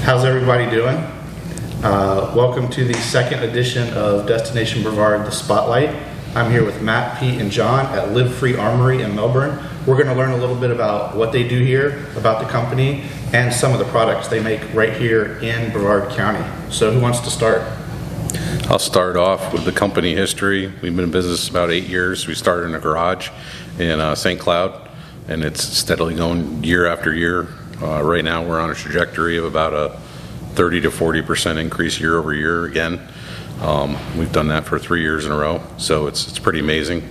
How's everybody doing? Welcome to the second edition of Destination Brevard, the Spotlight. I'm here with Matt, Pete, and John at Live Free Armory in Melbourne. We're going to learn a little bit about what they do here, about the company, and some of the products they make right here in Brevard County. So who wants to start? I'll start off with the company history. We've been in business about 8 years. We started in a garage in St. Cloud, and it's steadily going year after year. Right now we're on a trajectory of about a 30 to 40% increase year over year again. We've done that for 3 years in a row, so it's pretty amazing.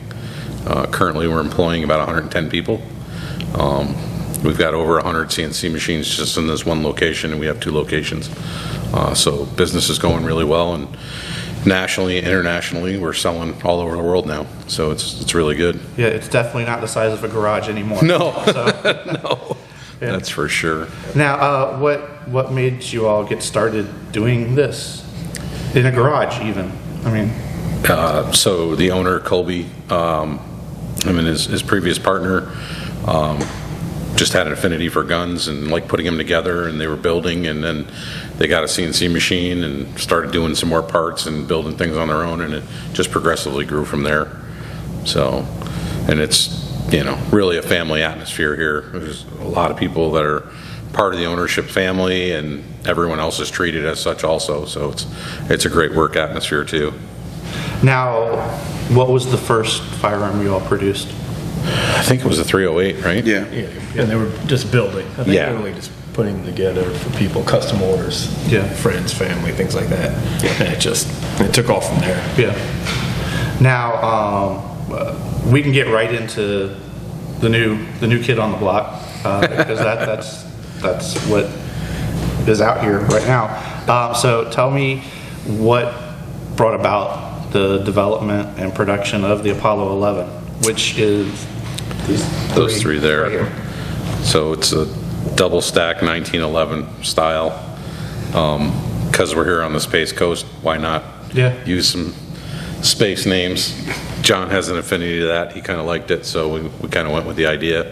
Currently we're employing about 110 people. We've got over 100 CNC machines just in this one location, and we have 2 locations. So business is going really well, and nationally, internationally, we're selling all over the world now. So it's really good. Yeah, it's definitely not the size of a garage anymore. No, So. no, Yeah. that's for sure. Now, what made you all get started doing this in a garage? Even, I mean, So the owner, Colby, him and his previous partner, just had an affinity for guns and liked putting them together, and they were building, and then they got a CNC machine and started doing some more parts and building things on their own, and it just progressively grew from there. So, and it's, really a family atmosphere here. There's a lot of people that are part of the ownership family, and everyone else is treated as such also. So it's a great work atmosphere too. now, what was the first firearm you all produced? I think it was a 308, right? Yeah, And they were just building. I think Yeah. literally just putting them together for people, custom orders, Yeah. friends, family, things like that. And it took off from there. Yeah. Now, we can get right into the new kid on the block, because that's what is out here right now. So tell me what brought about the development and production of the Apollo 11, which is Those three there. right here. So it's a double stack 1911 style. Because we're here on the Space Coast, why not Yeah. use some space names? John has an affinity to that. He kind of liked it, so we kind of went with the idea.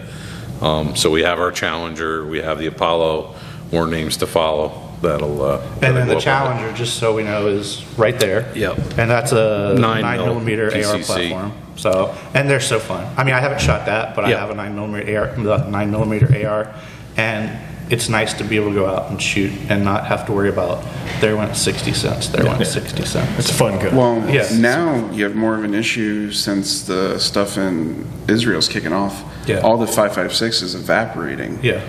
So we have our Challenger, we have the Apollo, more names to follow. That'll And then go the up. Challenger, just so we know, is right there. Yep. And that's a 9mm AR PCC. platform. So, and they're so fun. I mean, I haven't shot that, but I Yep. have a 9mm AR, and it's nice to be able to go out and shoot and not have to worry about there went 60 cents, there went 60 cents. It's a fun gun. well, Yes. now you have more of an issue since the stuff in Israel's kicking off. Yeah. All the 5.56 is evaporating. Yeah.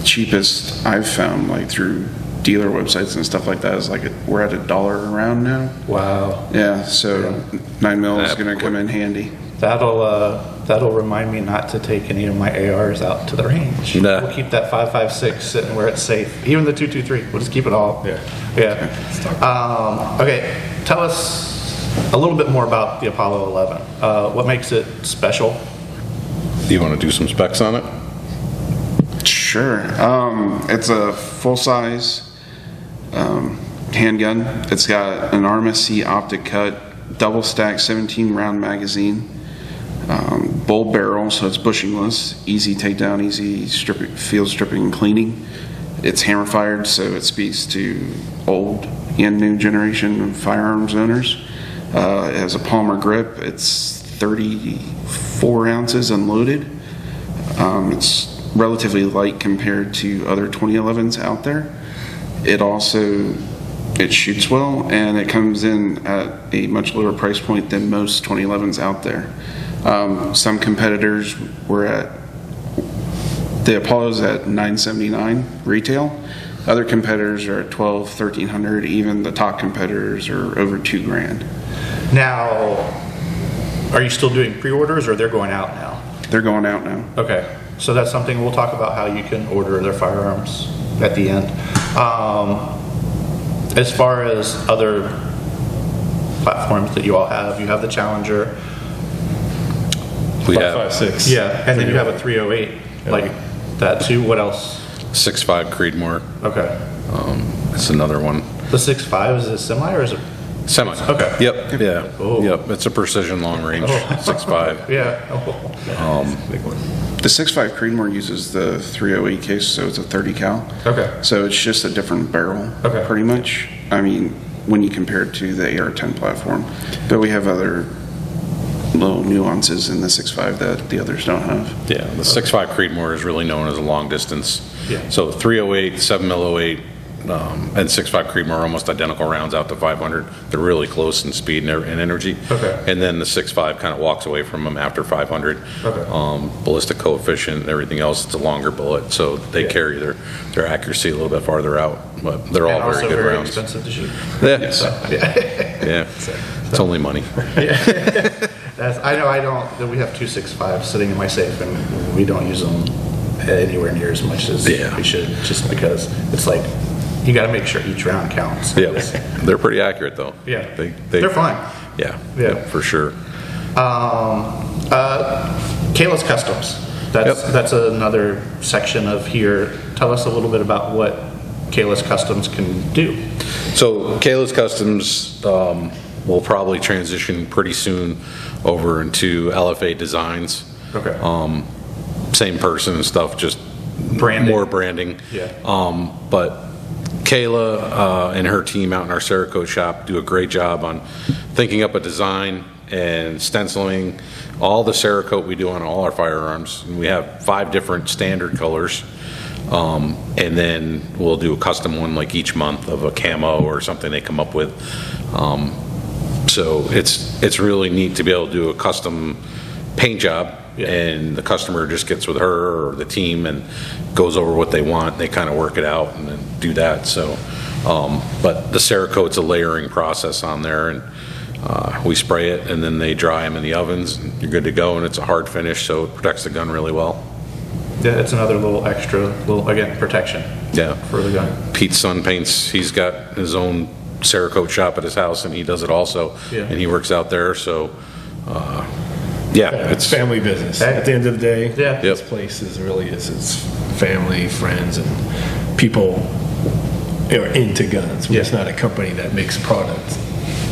Cheapest I've found, like through dealer websites and stuff like that, is like we're at $1 a round now. Wow. Yeah, so 9mm is That going to come in handy. That'll remind me not to take any of my ARs out to the range. Nah. We'll keep that 5.56 sitting where it's safe. Even the 223, we'll just keep it all. Yeah. Yeah. Okay, tell us a little bit more about the Apollo 11. What makes it special? Do you want to do some specs on it? Sure. It's a full-size handgun. It's got an RMSC optic cut, double stack 17 round magazine, bold barrel, so it's bushingless, easy takedown, easy field stripping and cleaning. It's hammer fired, so it speaks to old and new generation of firearms owners. It has a Palmer grip. It's 34 ounces unloaded. It's relatively light compared to other 2011s out there. It shoots well, and it comes in at a much lower price point than most 2011s out there. Some competitors the Apollo's at $979 retail. Other competitors are at $1,200, $1,300. Even the top competitors are over $2,000. Now, are you still doing pre-orders or they're going out now? They're going out now. Okay, so that's something we'll talk about, how you can order their firearms at the end. As far as other platforms that you all have, you have the Challenger. We have 5.56. Yeah, and then you have a 308, like that too. What else? 6.5 Creedmoor. Okay. It's another one. The 6.5, is it semi or is it? Semi. Okay. Yep, yeah. Oh. Yep, it's a precision long range, 6.5. Yeah. Big one. The 6.5 Creedmoor uses the 308 case, so it's a 30 cal. Okay. So it's just a different barrel, Okay. pretty much. I mean, when you compare it to the AR-10 platform. But we have other little nuances in the 6.5 that the others don't have. Yeah, the 6.5 Creedmoor is really known as a long distance. Yeah. So 308, 7mm08, and 6.5 Creedmoor are almost identical rounds out to 500. They're really close in speed and energy. Okay. And then the 6.5 kind of walks away from them after 500. Okay. Ballistic coefficient and everything else, it's a longer bullet, so they carry their accuracy a little bit farther out. But they're all And very also good very rounds. expensive to shoot. Yeah, Yeah. yeah. It's only money. I know I don't, that we have 265 sitting in my safe and we don't use them anywhere near as much as Yeah. we should, just because it's like, you gotta make sure each round counts. Yeah, they're pretty accurate though. Yeah. They're fine. Yeah, Yeah. for sure. Kayla's Customs, that's another section of here. Tell us a little bit about what Kayla's Customs can do. So Kayla's Customs will probably transition pretty soon over into LFA Designs. Okay. Same person and stuff, just Branding. more branding. Yeah. But Kayla and her team out in our Cerakote shop do a great job on thinking up a design and stenciling all the Cerakote we do on all our firearms. And we have 5 different standard colors. And then we'll do a custom one like each month of a camo or something they come up with. So it's really neat to be able to do a custom paint job. Yeah. And the customer just gets with her or the team and goes over what they want. They kind of work it out and then do that. So, but the Cerakote's a layering process on there, and we spray it and then they dry them in the ovens and you're good to go. And it's a hard finish, so it protects the gun really well. Yeah, it's another little extra, again, protection. Yeah. For the gun. Pete's son paints, he's got his own Cerakote shop at his house and he does it also. Yeah. And he works out there, so, yeah, It's it's, family business. Hey. At the end of the day, Yeah. this place is really it's family, friends, and people are into guns. Yeah. It's not a company that makes products.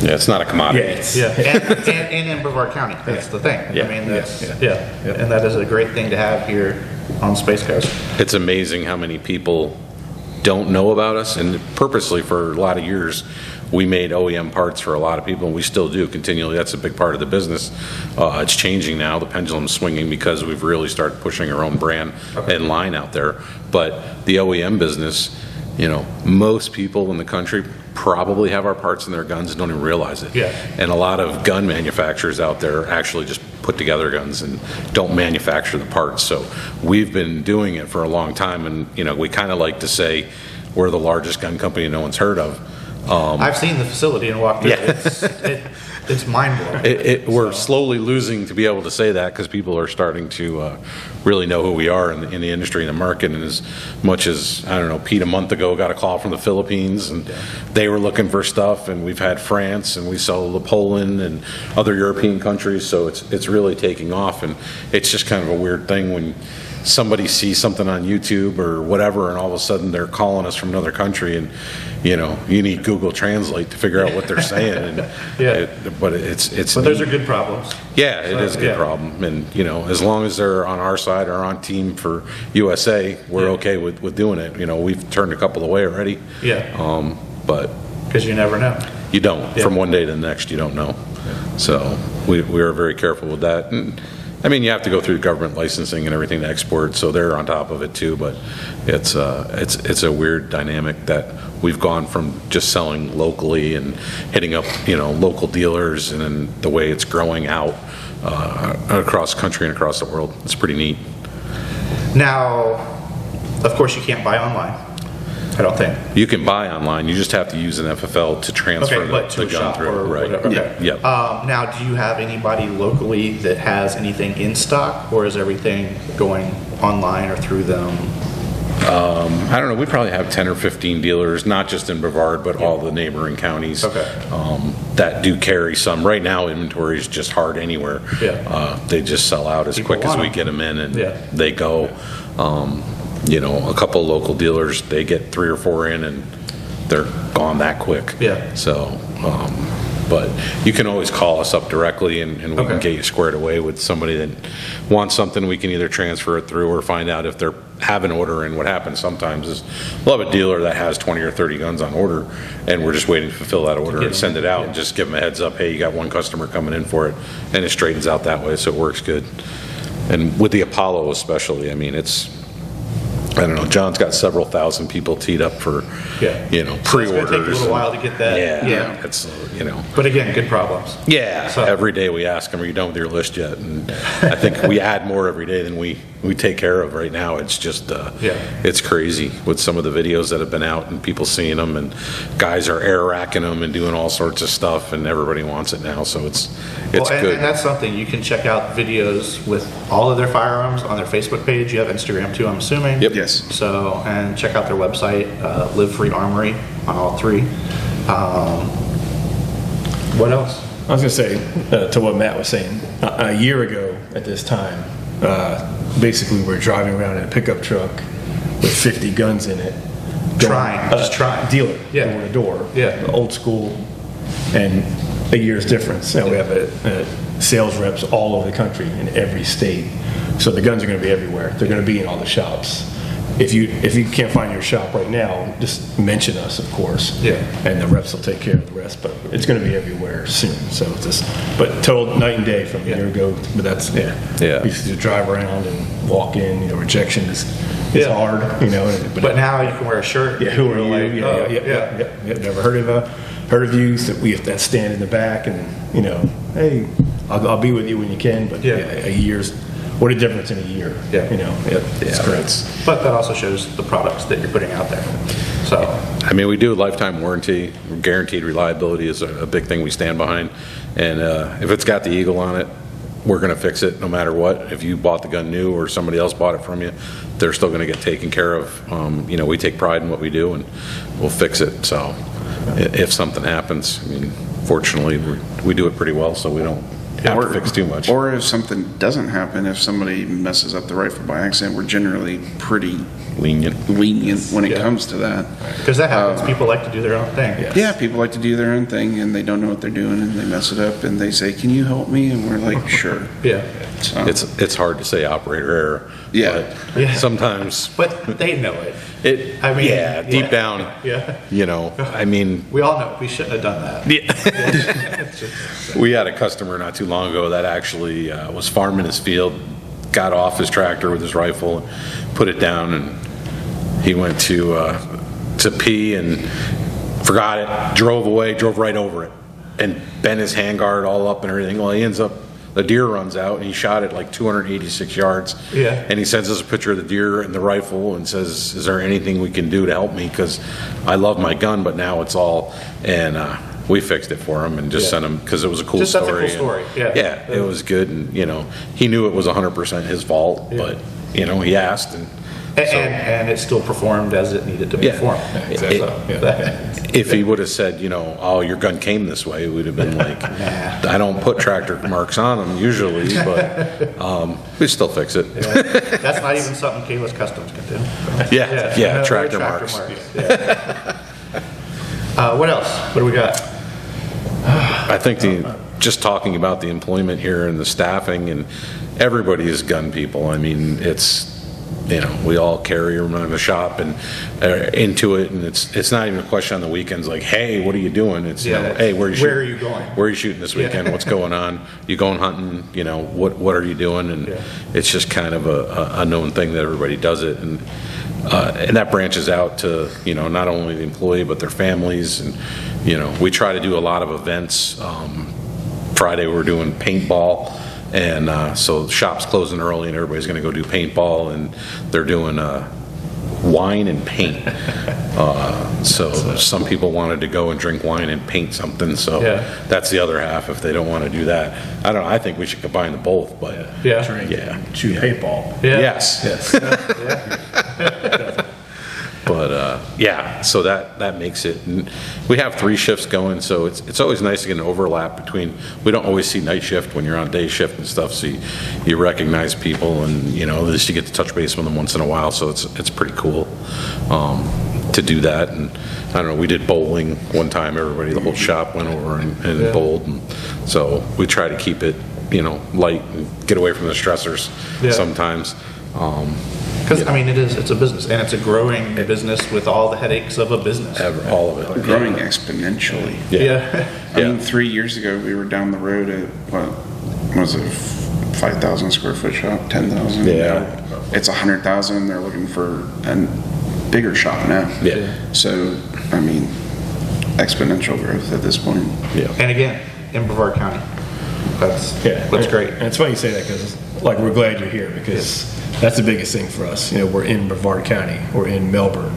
yeah, it's not a commodity. Yeah, and in Brevard County, that's the thing. Yeah. I mean, that's, Yeah. and that is a great thing to have here on Space Coast. It's amazing how many people don't know about us, and purposely for a lot of years, we made OEM parts for a lot of people, and we still do continually. That's a big part of the business. It's changing now. The pendulum's swinging because we've really started pushing our own brand and line out there. But the OEM business, most people in the country probably have our parts in their guns and don't even realize it. Yeah. And a lot of gun manufacturers out there actually just put together guns and don't manufacture the parts. So we've been doing it for a long time, and we kind of like to say we're the largest gun company no one's heard of. I've seen the facility and walked through Yeah. it. It's mind-blowing. We're slowly losing to be able to say that because people are starting to really know who we are in the industry and the market. And as much as, I don't know, Pete a month ago got a call from the Philippines and they were looking for stuff, and we've had France and we sell to Poland and other European countries. So it's really taking off, and it's just kind of a weird thing when somebody sees something on YouTube or whatever and all of a sudden they're calling us from another country, and you need Google Translate to figure out what they're saying. And Yeah. but it's But those are good problems. yeah, it is a good Yeah. problem. And as long as they're on our side or on team for USA, we're Yeah. okay with doing it. We've turned a couple away already. Yeah, But because you never know. you don't. Yeah. From one day to the next, you don't know. So we are very careful with that. And I mean, you have to go through government licensing and everything to export, so they're on top of it too. But it's a weird dynamic that we've gone from just selling locally and hitting up local dealers, and then the way it's growing out across the country and across the world. It's pretty neat. Now, of course, you can't buy online. I don't think. You can buy online. You just have to use an FFL to transfer Okay, but to the a gun shop through. or Right. whatever. Okay. Yep. Now, do you have anybody locally that has anything in stock, or is everything going online or through them? I don't know. We probably have 10 or 15 dealers, not just in Brevard, but all the neighboring counties. Okay. That do carry some. Right now, inventory is just hard anywhere. Yeah. They just sell out as People quick as want we them. get them in, and Yeah. they go. A couple local dealers, they get 3 or 4 in, and they're gone that quick. Yeah. So, But you can always call us up directly, and we can Okay. get you squared away with somebody that wants something. We can either transfer it through or find out if they have an order. And what happens sometimes is we'll have a dealer that has 20 or 30 guns on order, and we're just waiting to fulfill that order and send it out and just give them a heads up, hey, you got one customer coming in for it, and it straightens out that way, so it works good. And with the Apollo especially, I mean, I don't know, John's got several thousand people teed up for, Yeah. you know, So it's gonna take a pre-orders. little while to get that. Yeah, it's, you know. But again, good problems. Yeah, So- every day we ask them, are you done with your list yet? And I think we add more every day than we take care of right now. It's just, Yeah. it's crazy with some of the videos that have been out and people seeing them, and guys are air racking them and doing all sorts of stuff, and everybody wants it now, so it's Well, and good. that's something, you can check out videos with all of their firearms on their Facebook page. You have Instagram too, I'm assuming. Yep. Yes. So, and check out their website, Live Free Armory on all three. What else? I was going to say, to what Matt was saying, a year ago at this time, basically we're driving around in a pickup truck with 50 guns in it. Just trying. Dealer, Yeah. door to door. Yeah. Old school, and a year's difference. Now we have sales reps all over the country in every state. So the guns are going to be everywhere. They're going to be in all the shops. If you can't find your shop right now, just mention us, of course. Yeah. And the reps will take care of the rest, but it's going to be everywhere soon. So it's just, but total night and day from a year ago. But that's, Yeah. We used to drive around and walk in, rejection is Yeah. hard, But now you can wear a shirt. yeah, who are People you? like, Yeah, oh, yeah. Never heard of you? So we have that stand in the back, and hey, I'll be with you when you can. But Yeah. a year's, what a difference in a year. Yeah. It's great. But that also shows the products that you're putting out there. So, I mean, we do a lifetime warranty. Guaranteed reliability is a big thing we stand behind. And if it's got the eagle on it, we're going to fix it no matter what. If you bought the gun new or somebody else bought it from you, they're still going to get taken care of. We take pride in what we do, and we'll fix it. So if something happens, I mean, fortunately, we do it pretty well, so we don't have to fix too much. Or if something doesn't happen, if somebody messes up the rifle by accident, we're generally pretty Lenient. when it Yeah. comes to that. because that happens, people like to do their own thing. Yeah, people like to do their own thing and they don't know what they're doing and they mess it up and they say, "Can you help me?" And we're like, "Sure." Yeah. So, It's hard to say operator error. Yeah. But Yeah. sometimes But they know it. I mean, yeah. deep down, Yeah. I mean, We all know we shouldn't have done that. we had a customer not too long ago that actually was farming his field, got off his tractor with his rifle, put it down, and he went to pee and forgot it, drove right over it, and bent his handguard all up and everything. Well, he ends up, the deer runs out, and he shot it like 286 yards. Yeah. And he sends us a picture of the deer and the rifle and says, "Is there anything we can do to help me? Because I love my gun, but now it's all..." And we fixed it for him and just Yeah. sent him, because it was a cool Just that's a story. cool story, yeah. Yeah, it was good, and he knew it was 100% his fault, but he asked, and And it still performed as it needed to Yeah. perform. It- So, if he would have said, "Oh, your gun came this way," we would have been like, "I don't put tractor marks on them usually," but we still fix it. That's not even something Kayla's Customs can do. Yeah, tractor marks. Yeah. What else? What do we got? I think just talking about the employment here and the staffing, and everybody is gun people. I mean, it's, we all carry them in the shop and into it, and it's not even a question on the weekends like, "Hey, what are you doing?" It's, Yeah, "Hey, where are you where are you going? Where are you shooting this weekend? What's going on? You going hunting? What are you doing?" And it's just kind of a known thing that everybody does it, and that branches out to, not only the employee, but their families. And, we try to do a lot of events. Friday, we're doing paintball. And so the shop's closing early and everybody's going to go do paintball, and they're doing wine and paint. So some people wanted to go and drink wine and paint something. So that's the other half if they don't want to do that. I don't know. I think we should combine the both, but Yeah. yeah. Shoot paintball. Yeah. Yes. But so that makes it. And we have 3 shifts going, so it's always nice to get an overlap between. We don't always see night shift when you're on day shift and stuff, so you recognize people, and at least you get to touch base with them once in a while. So it's pretty cool. to do that. And I don't know, we did bowling one time, the whole shop went over and bowled. And so we try to keep it, light and get away from the stressors sometimes. Because, it's a business, and it's a growing business with all the headaches of a business. All of it. Growing exponentially. I mean, 3 years ago, we were down the road at, what was it, 5,000 square foot shop, 10,000? Yeah. It's 100,000. They're looking for a bigger shop now. Yeah. So, exponential growth at this point. Yeah. And again, in Brevard County. That's great. And it's funny you say that because, we're glad you're here because that's the biggest thing for us. We're in Brevard County, we're in Melbourne,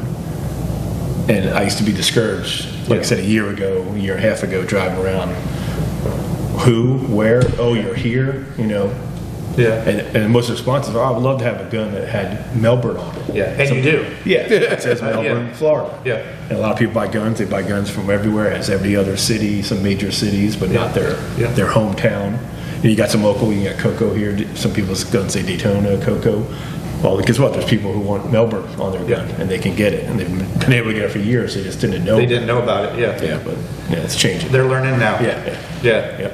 and I used to be discouraged, I said, a year and a half ago, driving around. Who, where? Oh, you're here, Yeah. And most responses are, I would love to have a gun that had Melbourne on it. Yeah, and you do. Yeah, it says Melbourne, Florida. Yeah. And a lot of people buy guns. They buy guns from everywhere. It has every other city, some major cities, but not their hometown. And you got some local. You got Cocoa here. Some people's guns say Daytona, Cocoa. Well, guess what? There's people who want Melbourne on their gun, and they can get it, and they've been able to get it for years. They just didn't know. They didn't know about it. Yeah. Yeah, but it's changing. They're learning now. Yeah.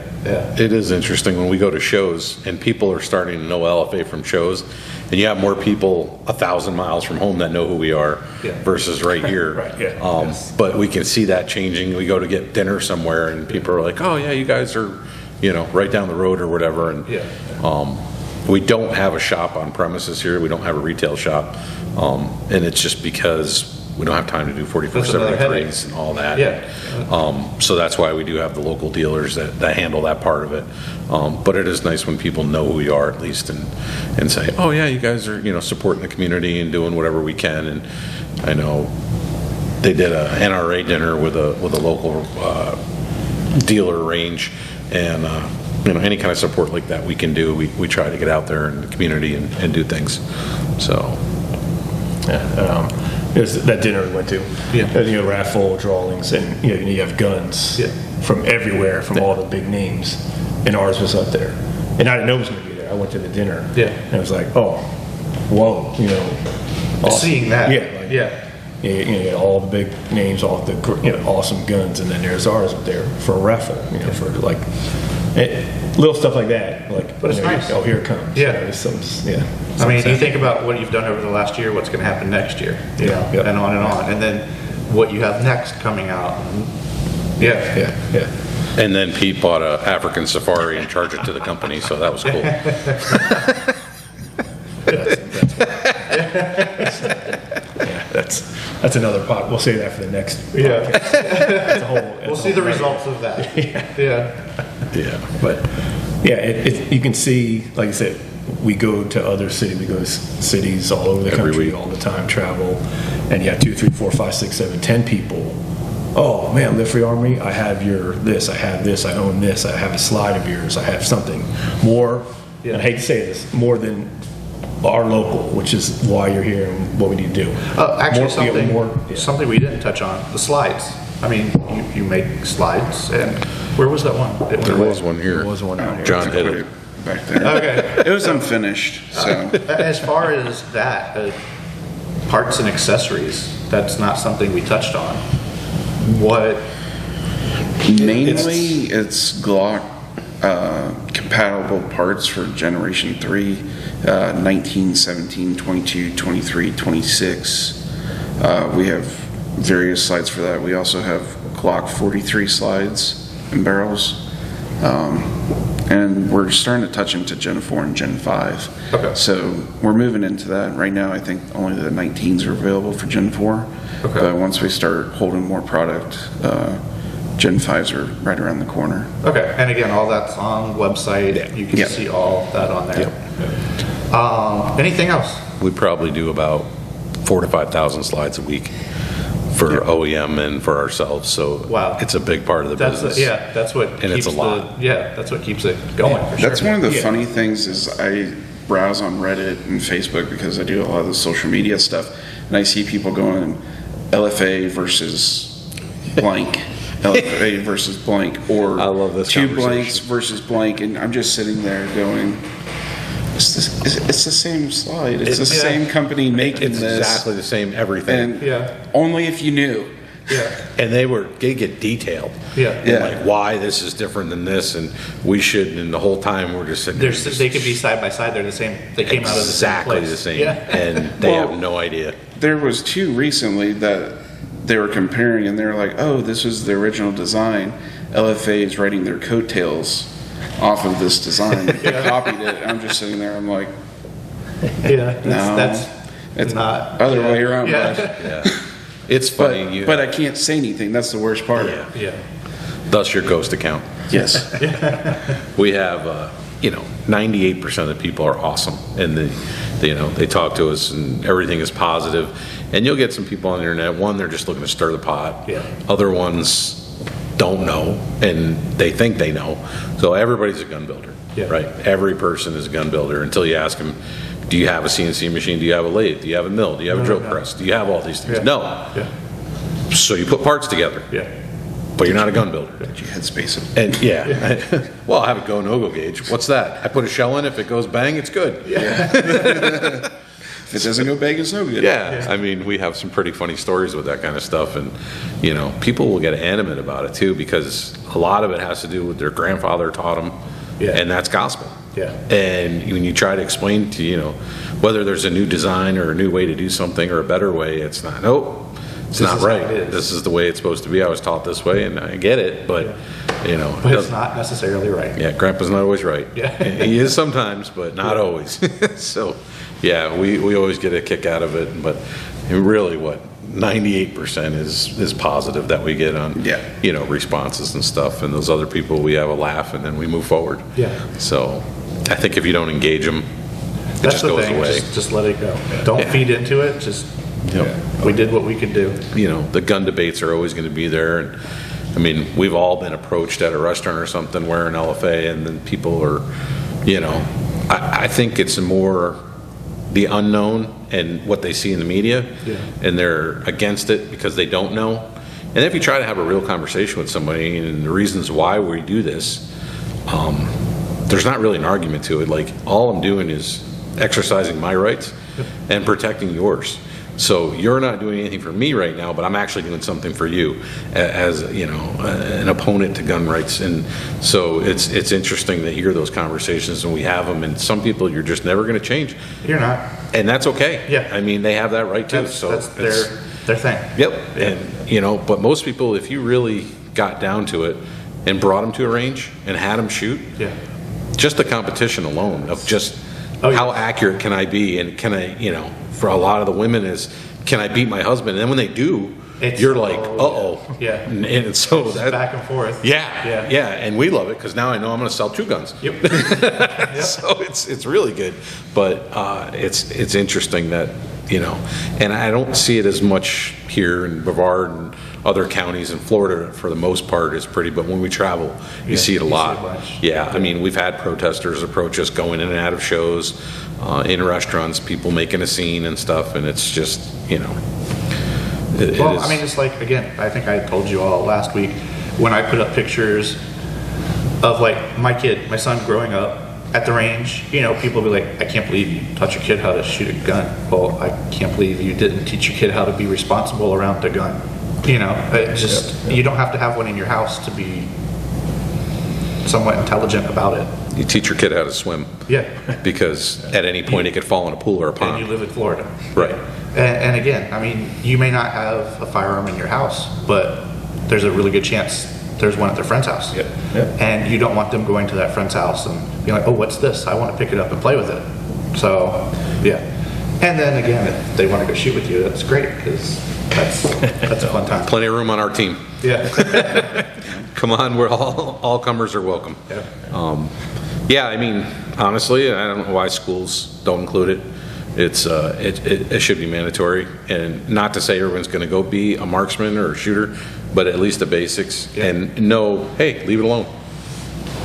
It is interesting when we go to shows and people are starting to know LFA from shows, and you have more people 1,000 miles from home that know who we are versus right here. Right, yeah. But we can see that changing. We go to get dinner somewhere and people are like, oh yeah, you guys are, right down the road or whatever. And we don't have a shop on premises here. We don't have a retail shop. And it's just because we don't have time to do 44/7 trades and all that. Yeah. So that's why we do have the local dealers that handle that part of it. But it is nice when people know who we are at least and say, oh yeah, you guys are, supporting the community and doing whatever we can. And I know they did a NRA dinner with a local dealer range, and any kind of support like that we can do, we try to get out there in the community and do things. So there's that dinner we went to. Yeah. Raffle drawings, and you have guns from everywhere, from all the big names, and ours was up there. And I didn't know it was going to be there. I went to the dinner. And I was like, oh, whoa, awesome. Seeing that. You know, all the big names, all the awesome guns, and then there's ours up there for a raffle. For little stuff like that. But it's nice. Oh, here it comes. Yeah. You think about what you've done over the last year, what's going to happen next year, and on and on, and then what you have next coming out. And then Pete bought a African safari and charged it to the company, so that was cool. That's another pot. We'll say that for the next podcast. We'll see the results of that. But you can see, like I said, we go to other cities. We go to cities all over the country all the time, travel, and you have 2, 3, 4, 5, 6, 7, 10 people. Oh man, Live Free Armory, I have your this, I have this, I own this, I have a slide of yours, I have something more. And I hate to say this, more than our local, which is why you're here and what we need to do. Actually, something we didn't touch on, the slides. You make slides, and where was that one? There was one here. There was one out here. John did it back there. Okay. It was unfinished, so. As far as that, parts and accessories, that's not something we touched on. What? Mainly, it's Glock compatible parts for Generation 3, 19, 17, 22, 23, 26. We have various slides for that. We also have Glock 43 slides and barrels. And we're starting to touch into Gen 4 and Gen 5. Okay. So we're moving into that. Right now, I think only the 19s are available for Gen 4. Okay. But once we start holding more product, Gen 5s are right around the corner. Okay. And again, all that's on the website. You can see all that on there. Anything else? We probably do about 4,000 to 5,000 slides a week for OEM and for ourselves, so it's a big part of the business. That's what and keeps it's a lot. That's what keeps it going. For that's sure. one of the funny things is I browse on Reddit and Facebook because I do a lot of the social media stuff, and I see people going LFA versus blank. LFA versus blank, or I love this 2 blanks versus blank, and I'm just sitting there going, It's the same slide. It's the Yeah. same company making It's this. exactly the same everything. And Yeah. only if you knew. Yeah. And they get detailed. Yeah. And Yeah. like why this is different than this, and we should. And the whole time we're just sitting. They're, there just they could be side by side. They're the same. They came out of the same exactly place. the same, Yeah. and they Well- have no idea. There was two recently that they were comparing, and they were like, "Oh, this was the original design. LFA is writing their coattails off of this design. They copied it." I'm just sitting there. I'm like, Yeah. No. That's "It's not other way around." Yeah. bud." Yeah, it's funny. But I can't say anything. That's the worst part. yeah. Yeah. Thus your ghost account. Yes. We have, 98% of the people are awesome, and they talk to us, and everything is positive. And you'll get some people on the internet. One, they're just looking to stir the pot. Yeah. Other ones don't know, and they think they know. So everybody's a gun builder, Yeah. right? Every person is a gun builder until you ask them, do you have a CNC machine? Do you have a lathe? Do you have a mill? Do you have a drill No. press? Do you have all these things? Yeah. No. Yeah. So you put parts together, Yeah. but you're not a gun builder. But you headspace it. And yeah, well, I have a go no-go gauge. What's that? I put a shell in. If it goes bang, it's good. If it doesn't go big, it's no good. Yeah, I mean, we have some pretty funny stories with that kind of stuff, and people will get animate about it too, because a lot of it has to do with their grandfather taught them, Yeah. and that's gospel. Yeah. And when you try to explain to whether there's a new design or a new way to do something or a better way, it's not. Nope. It's This not is how right. it is. This is the way it's supposed to be. I was taught this way, and I get it, but But it's doesn't- not necessarily right. Yeah, Grandpa's not always right. Yeah. He is sometimes, but not always. So, yeah, we always get a kick out of it. But really, 98% is positive that we get on, Yeah. responses and stuff. And those other people, we have a laugh and then we move forward. Yeah. So, I think if you don't engage them, it That's just the goes thing. away. Just let it go. Don't feed into it. Just we did what we could do. The gun debates are always going to be there. And I mean, we've all been approached at a restaurant or something wearing LFA, and then people are, I think it's more the unknown and what they see in the media, and they're against it because they don't know. And if you try to have a real conversation with somebody and the reasons why we do this, there's not really an argument to it. Like, all I'm doing is exercising my rights and protecting yours. So you're not doing anything for me right now, but I'm actually doing something for you as, an opponent to gun rights. And so it's interesting to hear those conversations, and we have them, and some people you're just never going to change. You're not. And that's okay. Yeah. I mean, they have that right too. That's their thing. Yep. And, but most people, if you really got down to it and brought them to a range and had them shoot, Yeah. just the competition alone of just how accurate can I be, and can I, for a lot of the women is, can I beat my husband? And then when they do, you're like, uh-oh. Yeah. And so that, Back and forth. yeah. And we love it because now I know I'm going to sell 2 guns. Yep. So it's really good, but it's interesting that, and I don't see it as much here in Brevard and other counties in Florida. For the most part, it's pretty, but when we travel, you see it a lot. Yeah, I mean, we've had protesters approach us going in and out of shows, in restaurants, people making a scene and stuff, and it's just, Well, I mean, it's like, again, I think I told you all last week when I put up pictures of like my kid, my son growing up at the range, people be like, I can't believe you taught your kid how to shoot a gun. Well, I can't believe you didn't teach your kid how to be responsible around the gun. It just, you don't have to have one in your house to be somewhat intelligent about it. You teach your kid how to swim. Yeah. Because at any point he could fall in a pool or a And pond. you live in Florida. Right. And again, I mean, you may not have a firearm in your house, but there's a really good chance there's one at their friend's house. Yep. And you don't want them going to that friend's house and being like, oh, what's this? I want to pick it up and play with it. So, yeah. And then again, if they want to go shoot with you, that's great, because that's a fun time. Plenty of room on our team. Yeah. Come on, we're all comers are welcome. Yeah. Yeah, I mean, honestly, I don't know why schools don't include it. It should be mandatory, and not to say everyone's going to go be a marksman or a shooter, but at least the basics, and know, hey, leave it alone.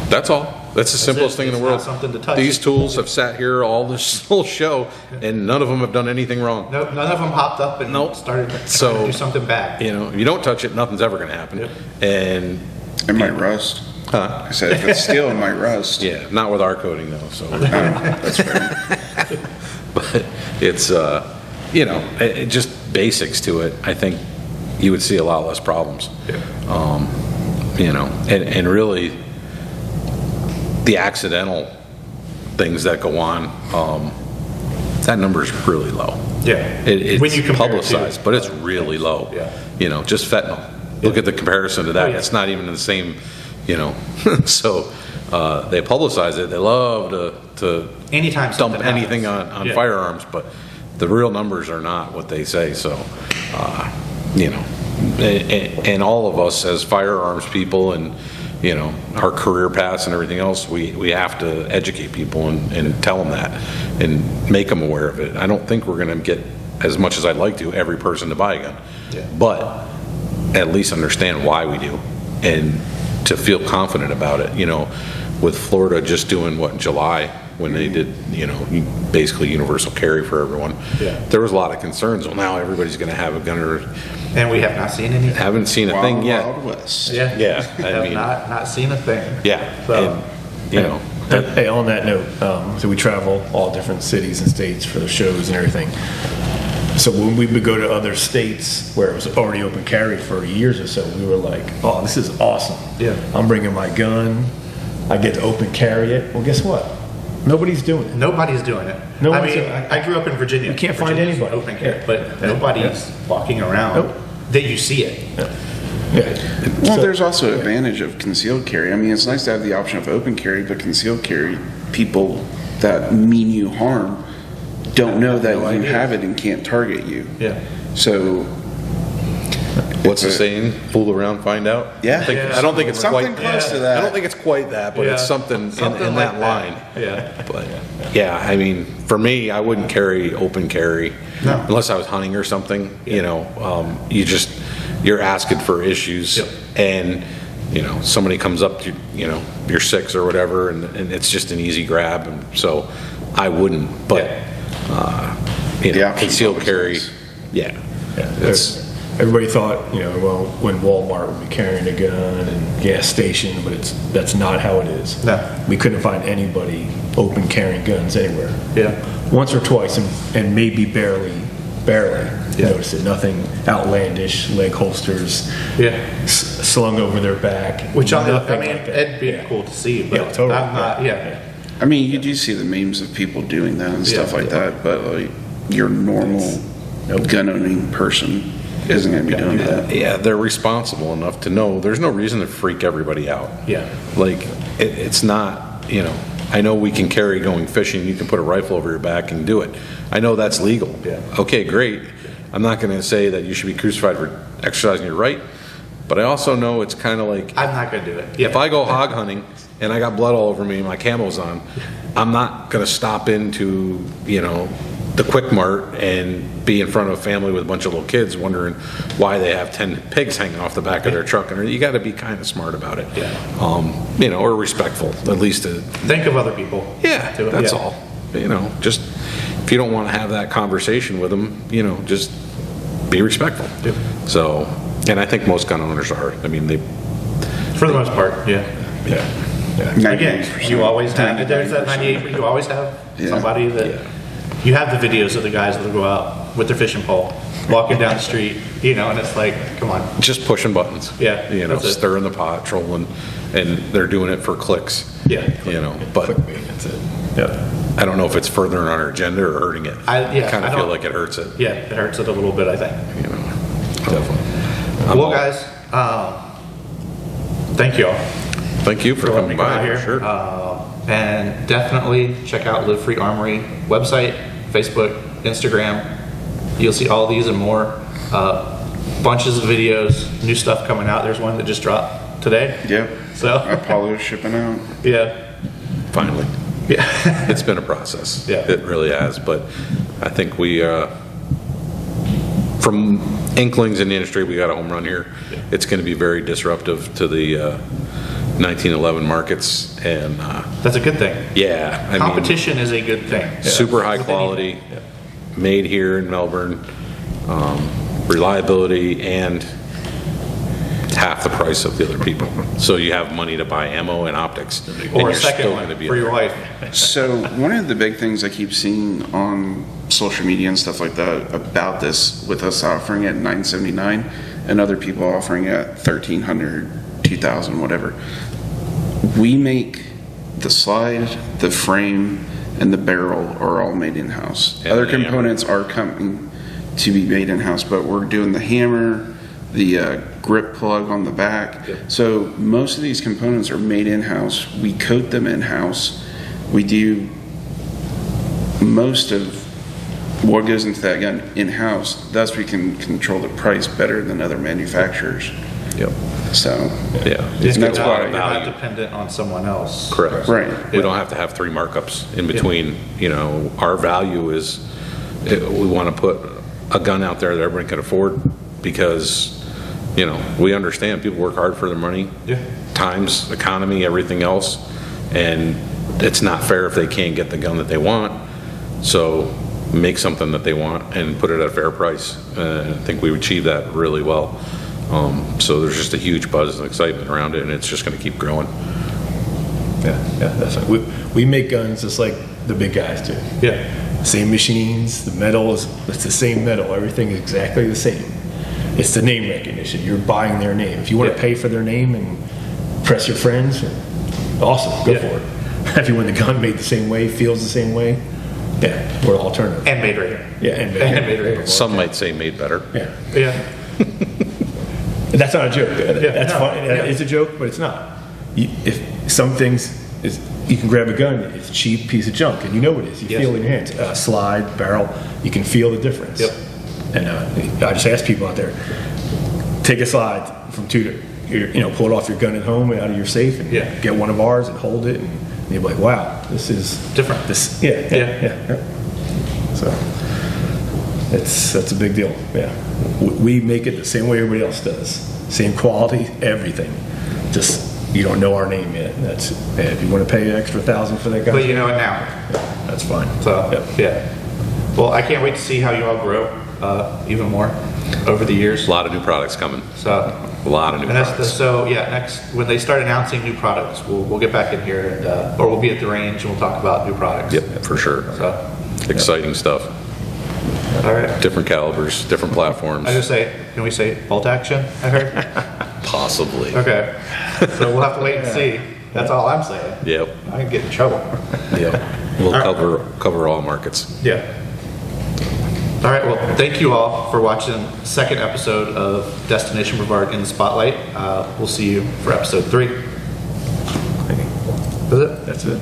That's all. That's the simplest thing in the It's world. not something to touch. These tools have sat here all this whole show, and none of them have done anything wrong. Nope, none of them hopped up and started trying to do something bad. You don't touch it, nothing's ever going to happen. Yep. And It might rust. I said, if it's steel, it might rust. Yeah, not with our coating though, so. That's fair. But it's, just basics to it. I think you would see a lot less problems. And really, the accidental things that go on, that number is really low. Yeah. It's When you compare it to- publicized, but it's really low. Yeah. Just fentanyl. Look at the comparison to that. Oh, yeah. It's not even in the same, so they publicize it. They love to Anytime dump something anything happens. on Yeah. firearms, but the real numbers are not what they say. So, and all of us as firearms people and, our career paths and everything else, we have to educate people and tell them that and make them aware of it. I don't think we're going to get, as much as I'd like to, every person to buy a gun. Yeah. But at least understand why we do and to feel confident about it. With Florida just doing what in July when they did, basically universal carry for everyone. Yeah. There was a lot of concerns. Well, now everybody's going to have a gun or And we have not seen anything. haven't seen a thing Wild, yet. Wild West. Yeah. Yeah, I Have mean- not seen a thing. Yeah. So, Hey, on that note, so we travel all different cities and states for the shows and everything. So when we would go to other states where it was already open carry for years or so, we were like, oh, this is awesome. Yeah. I'm bringing my gun. I get to open carry it. Well, guess what? Nobody's doing it. nobody's doing it. No I one's mean, doing it. I grew up in Virginia. You can't find Virginia's anybody. open carry, Yeah. but nobody's walking around Nope. that you see it. Yeah. Well, So- there's also advantage of concealed carry. I mean, it's nice to have the option of open carry, but concealed carry, people that mean you harm don't know that No you idea. have it and can't target you. Yeah. So, What's the it's a- saying? Fool around, find out? Yeah. I don't think it's Something quite close to that. I don't think it's quite that, but it's Yeah. something Something in like that line. Yeah. But yeah, I mean, for me, I wouldn't carry open carry No. unless I was hunting or something. You're asking for issues, Yep. and somebody comes up to you're 6 or whatever, and it's just an easy grab, and so I wouldn't. But The option's concealed always carry, nice. yeah, Yeah, it's. everybody thought, well, when Walmart would be carrying a gun and gas station, but that's not how it is. No. We couldn't find anybody open carrying guns anywhere. Yeah. Once or twice, and maybe barely Yeah. noticed it. Nothing outlandish, leg holsters Yeah. slung over their back. Which I nothing mean, like that. it'd be Yeah. cool to see, but Yeah, totally. I'm not. Yeah. I mean, you do see the memes of people doing that and stuff like that, but like your normal gun owning person isn't going to be doing that. Yeah, they're responsible enough to know there's no reason to freak everybody out. Yeah. Like, it's not, I know we can carry going fishing, you can put a rifle over your back and do it. I know that's legal. Yeah. Okay, great. I'm not going to say that you should be crucified for exercising your right, but I also know it's kind of like, I'm not gonna do it. Yeah. if I go hog hunting and I got blood all over me and my camo's on, I'm not going to stop into, the Quick Mart and be in front of a family with a bunch of little kids wondering why they have 10 pigs hanging off the back of their truck. And you got to be kind of smart about it. Yeah. Or respectful, at least. Think of other people. Yeah, too. that's Yeah. all. Just if you don't want to have that conversation with them, just be respectful. Yep. So, and I think most gun owners are. I mean, For the most part, yeah. Yeah. Again, you always have, there's that 98, you always have Yeah. somebody that, you have the videos of the guys that go out with their fishing pole, walking down the street, and it's like, come on. just pushing buttons. Yeah, that's it. Stirring the pot, trolling, and they're doing it for clicks. Yeah. But Clickbait, that's it. Yeah. I don't know if it's furthering on our agenda or hurting it. I kind of don't- feel like it hurts it. Yeah, it hurts it a little bit, I think. Definitely. Well, guys, thank you all Thank you for for letting me coming come out by. here. Sure. And definitely check out Live Free Armory website, Facebook, Instagram. You'll see all these and more. Bunches of videos, new stuff coming out. There's one that just dropped today. Yep. So, Apollo's shipping out. yeah. Finally. Yeah. It's been a process. Yeah. It really has. But I think we, from inklings in the industry, we got a home run here. Yeah. It's going to be very disruptive to the 1911 markets. And That's a good thing. yeah, I mean, Competition is a good thing. super high With quality, anything. made here in Melbourne, reliability, and half the price of the other people. So you have money to buy ammo and optics. and Or you're a second still one gonna be for your there. wife. So one of the big things I keep seeing on social media and stuff like that about this, with us offering at $979 and other people offering at $1,300, $2,000, whatever. We make the slide, the frame, and the barrel are all made in-house. And Other the hammer. components are coming to be made in-house, but we're doing the hammer, the grip plug on the back. Yep. So most of these components are made in-house. We coat them in-house. We do most of what goes into that gun in-house. Thus, we can control the price better than other manufacturers. Yep. So, Yeah. Just that's get why- out, you're not dependent on someone else. Correct. right. We don't have to have 3 markups in between. You know, our value is, we want to put a gun out there that everybody can afford because, you know, we understand people work hard for their money. Yeah. Times, economy, everything else. And it's not fair if they can't get the gun that they want. So make something that they want and put it at a fair price. I think we've achieved that really well. So there's just a huge buzz and excitement around it, and it's just going to keep growing. Yeah, that's right. We make guns just like the big guys do. Yeah. Same machines, the metal it's the same metal, everything is exactly the same. It's the name recognition, you're buying their name. If you want to Yeah. pay for their name and press your friends, awesome, go Yeah. for it. If you want the gun made the same way, feels the same way, yeah, we're alternative. And made right here. Yeah, and And made right here. Some might say made better. yeah. Yeah. And that's not a joke. That's no, fine. yeah. It's a joke, but it's not. If some things is, you can grab a gun, it's a cheap piece of junk, and you know what it is. You Yes. feel it in your hands. Slide, barrel, you can feel the difference. Yep. And I just ask people out there, take a slide from Tudor. Pull it off your gun at home, out of your safe, and Yeah. get one of ours and hold it, and you'll be like, wow, this is Different. This, Yeah. yeah. So that's a big deal. Yeah, we make it the same way everybody else does. Same quality, everything. Just you don't know our name yet. If you want to pay an extra $1,000 for that gun, But you know it now. that's fine. So, Yep. yeah. Well, I can't wait to see how you all grow even more over the years. A lot of new products coming. So, A lot of new and that's products. so yeah. Next, when they start announcing new products, we'll get back in here and or we'll be at the range and we'll talk about new products. Yep, for sure. So, Exciting stuff. all right. Different calibers, different platforms. I just say, can we say bolt action? I heard. Possibly. Okay. So we'll have to wait and see. That's all I'm saying. Yep. I can get in trouble. Yep. We'll All right. cover all markets. Yeah. All right. Well, thank you all for watching the second episode of Destination Brevard in the Spotlight. We'll see you for episode 3. Is it? That's it.